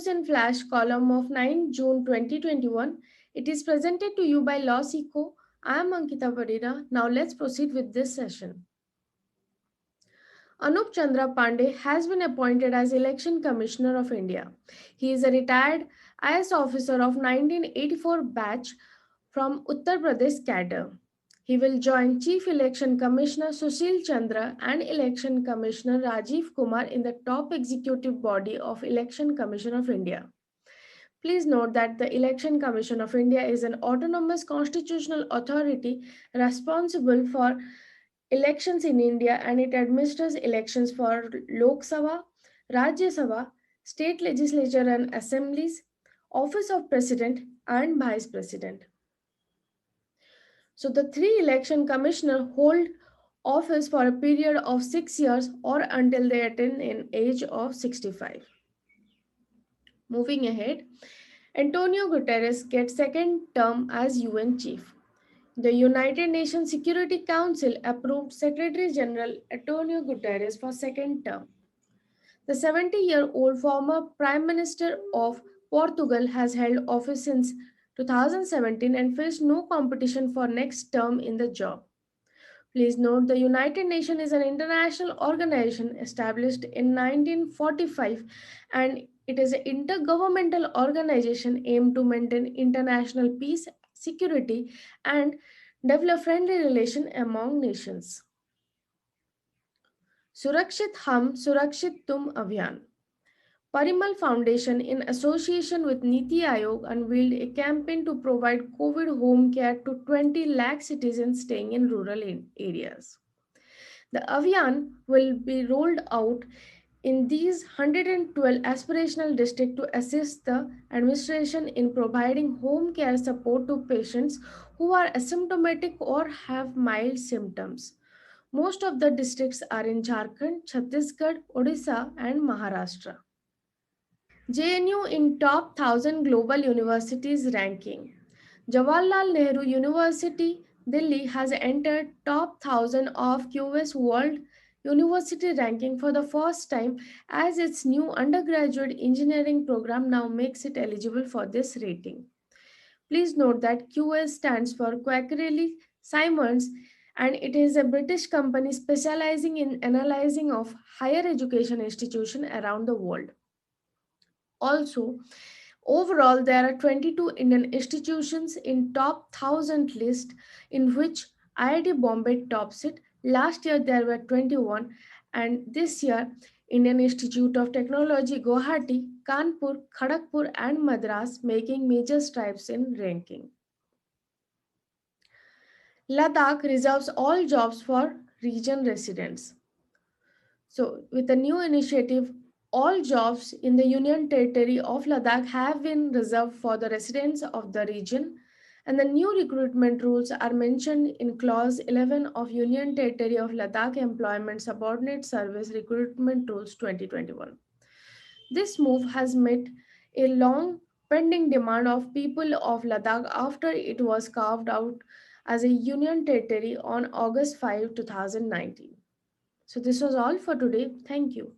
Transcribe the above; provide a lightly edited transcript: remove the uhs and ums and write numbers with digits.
News in Flash column of 9 June 2021. It is presented to you by Law Seco. I am Ankita Parira. Now let's proceed with this session. Anup Chandra Pandey has been appointed as Election Commissioner of India. He is a retired IS officer of 1984 batch from Uttar Pradesh cadre. He will join Chief Election Commissioner Sushil Chandra and Election Commissioner Rajiv Kumar in the top executive body of Election Commission of India. Please note that the Election Commission of India is an autonomous constitutional authority responsible for elections in India, and it administers elections for Lok Sabha, Rajya Sabha, state legislature and assemblies, office of president and vice president. So the three election commissioners hold office for a period of 6 years or until they attain an age of 65. Moving ahead, Antonio Guterres gets second term as UN chief. The United Nations Security Council approved Secretary General Antonio Guterres for second term. The 70-year-old former Prime Minister of Portugal has held office since 2017 and faced no competition for next term in the job. Please note the United Nations is an international organization established in 1945, and it is an intergovernmental organization aimed to maintain international peace, security, and develop friendly relations among nations. Surakshit Hum Surakshit Tum Abhiyan. Parimal Foundation, in association with Niti Aayog, unveiled a campaign to provide COVID home care to 20 lakh citizens staying in rural areas. The Abhiyan will be rolled out in these 112 aspirational districts to assist the administration in providing home care support to patients who are asymptomatic or have mild symptoms. Most of the districts are in Jharkhand, Chhattisgarh, Odisha, and Maharashtra. JNU in top 1000 global universities ranking. Jawaharlal Nehru University, Delhi has entered top 1000 of QS World University ranking for the first time, as its new undergraduate engineering program now makes it eligible for this rating. Please note that QS stands for Quacquarelli Simons, and it is a British company specializing in analyzing of higher education institutions around the world. Also, overall, there are 22 Indian institutions in top 1000 list, in which IIT Bombay tops it. Last year there were 21, and this year Indian Institute of Technology Guwahati, Kanpur, Kharagpur and Madras making major strides in ranking. Ladakh reserves all jobs for region residents. So, with a new initiative, all jobs in the Union Territory of Ladakh have been reserved for the residents of the region, and the new recruitment rules are mentioned in Clause 11 of Union Territory of Ladakh Employment Subordinate Service Recruitment Rules 2021. This move has met a long pending demand of people of Ladakh after it was carved out as a Union Territory on August 5, 2019. So, this was all for today. Thank you.